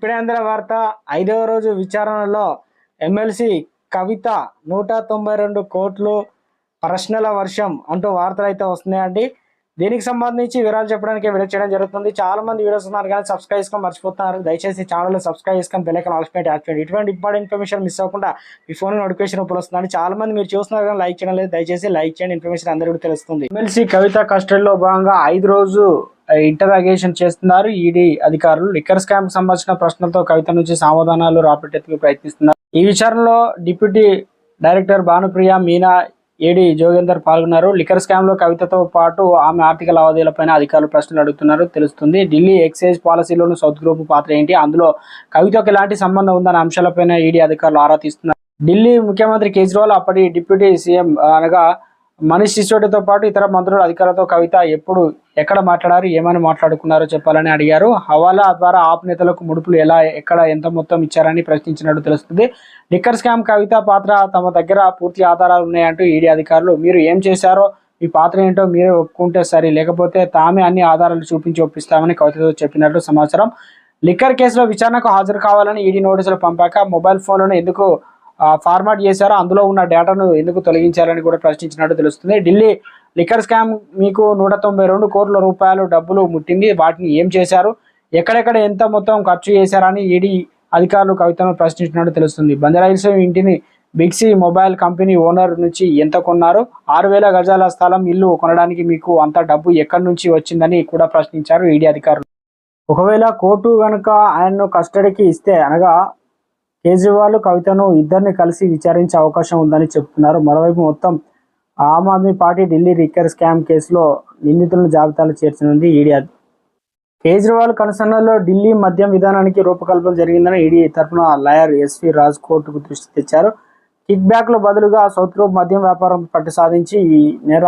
ఇప్పుడేంద్ర వార్త 5వ రోజు విచారణలో ఎమ్మెల్సీ కవిత 192 కోట్లు ప్రశ్నల వర్షం అంటూ వార్తలు అయితే వస్తున్నాయండి. దీనికి సంబంధించి వివరాలు చెప్పడానికి వీడియో చేయడం జరుగుతుంది. చాలా మంది వీడియోస్ ఉన్నారు కానీ సబ్స్క్రైబ్ చేసుకొని మర్చిపోతున్నారు. దయచేసి ఛానల్ సబ్స్క్రైబ్ చేసుకొని బెల్ ఐకాన్ ఆల్ యాక్టివేట్ చేయండి. ఇటువంటి ఇంపార్టెంట్ ఇన్ఫర్మేషన్ మిస్ అవ్వకుండా మీ ఫోన్ నోటిఫికేషన్ రూపంలో వస్తుంది. చాలా మంది మీరు చూస్తున్నారు కానీ లైక్ చేయడం లేదు. దయచేసి లైక్ చేయండి, ఇన్ఫర్మేషన్ అందరికీ తెలుస్తుంది. ఎమ్మెల్సీ కవిత కస్టడీలో భాగంగా 5 రోజు ఇంటరాగేషన్ చేస్తున్నారు ఈడీ అధికారులు. లిక్కర్ స్కామ్ కు సంబంధించిన ప్రశ్నలతో కవిత నుంచి సమాధానాలు రాబట్టేందుకు ప్రయత్నిస్తున్నారు. ఈ విచారణలో డిప్యూటీ డైరెక్టర్ భానుప్రియ మీనా, ఏడీ జోగేందర్ పాల్గొన్నారు. లిక్కర్ స్కామ్ లో కవితతో పాటు ఆమె ఆర్థిక లావాదేవీలపైన అధికారులు ప్రశ్నలు అడుగుతున్నారు తెలుస్తుంది. ఢిల్లీ ఎక్సైజ్ పాలసీలోని సౌత్ గ్రూప్ పాత్ర ఏంటి, అందులో కవితకు ఎలాంటి సంబంధం ఉందనే అంశాలపైన ఈడీ అధికారులు ఆరా తీస్తున్నారు. ఢిల్లీ ముఖ్యమంత్రి కేజ్రీవాల్, అప్పటి డిప్యూటీ సీఎం అనగా మనీష్ సిసోడియాతో పాటు ఇతర మంత్రులు అధికారులతో కవిత ఎప్పుడు ఎక్కడ మాట్లాడారు, ఏమని మాట్లాడుకున్నారో చెప్పాలని అడిగారు. హవాలా ద్వారా ఆప్ నేతలకు ముడుపులు ఎలా, ఎక్కడ, ఎంత మొత్తం ఇచ్చారని ప్రశ్నించినట్టు తెలుస్తుంది. లిక్కర్ స్కామ్ కవిత పాత్ర తమ దగ్గర పూర్తి ఆధారాలు ఉన్నాయంటూ ఈడీ అధికారులు, మీరు ఏం చేశారో మీ పాత్ర ఏంటో మీరే ఒప్పుకుంటే సరే, లేకపోతే తామే అన్ని ఆధారాలు చూపించి ఒప్పిస్తామని కవితతో చెప్పినట్లు సమాచారం. లిక్కర్ కేసులో విచారణకు హాజరు కావాలని ఈడీ నోటీసులు పంపాక మొబైల్ ఫోన్లను ఎందుకు ఫార్మాట్ చేశారో, అందులో ఉన్న డేటాను ఎందుకు తొలగించారని కూడా ప్రశ్నించినట్టు తెలుస్తుంది. ఢిల్లీ లిక్కర్ స్కామ్ మీకు 192 కోట్ల రూపాయలు డబ్బులు ముట్టింది, వాటిని ఏం చేశారు, ఎక్కడెక్కడ ఎంత మొత్తం ఖర్చు చేశారని ఈడీ అధికారులు కవితను ప్రశ్నించినట్టు తెలుస్తుంది. బంజారాహిల్స్ ఇంటిని బిగ్సీ మొబైల్ కంపెనీ ఓనర్ నుంచి ఎంత కొన్నారు, 6,000 గజాల స్థలం ఇల్లు కొనడానికి మీకు అంత డబ్బు ఎక్కడి నుంచి వచ్చిందని కూడా ప్రశ్నించారు ఈడీ అధికారులు. ఒకవేళ కోర్టు కనుక ఆయన్ను కస్టడీకి ఇస్తే, అనగా కేజ్రీవాల్ కవితను ఇద్దరిని కలిసి విచారించే అవకాశం ఉందని చెప్తున్నారు. మరోవైపు మొత్తం ఆమ్ ఆద్మీ పార్టీ ఢిల్లీ లిక్కర్ స్కామ్ కేసులో నిందితులను జాబితాలో చేర్చనుంది ఈడీ. కేజ్రీవాల్ కనుసన్నల్లో ఢిల్లీ మద్యం విధానానికి రూపకల్పన జరిగిందని ఈడీ తరఫున లాయర్ ఎస్వి రాజ్ కోర్టుకు దృష్టి తెచ్చారు. కిక్ బ్యాక్ లో బదులుగా సౌత్ గ్రూప్ మద్యం వ్యాపారం పట్టు సాధించి ఈ నేర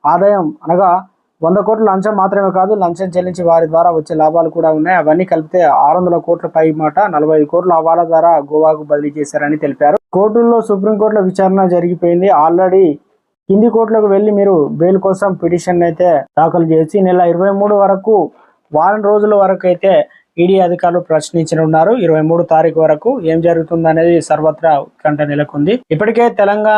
ఆదాయం అనగా 100 కోట్ల లంచం మాత్రమే కాదు, లంచం చెల్లించి వారి ద్వారా వచ్చే లాభాలు కూడా ఉన్నాయి. అవన్నీ కలిపితే 600 కోట్ల పై మాట, 45 కోట్ల హవాలా ద్వారా గోవాకు బదిలీ చేశారని తెలిపారు. కోర్టుల్లో సుప్రీంకోర్టులో విచారణ జరిగిపోయింది. ఆల్రెడీ కింది కోర్టులకు వెళ్లి మీరు బెయిల్ కోసం పిటిషన్ అయితే దాఖలు చేయొచ్చు. ఈ నెల 23 వరకు, వారం రోజుల వరకు అయితే ఈడీ అధికారులు ప్రశ్నించనున్నారు. 23 తారీఖు వరకు ఏం జరుగుతుంది అనేది సర్వత్రా ఉత్కంఠ నెలకొంది. ఇప్పటికే తెలంగాణ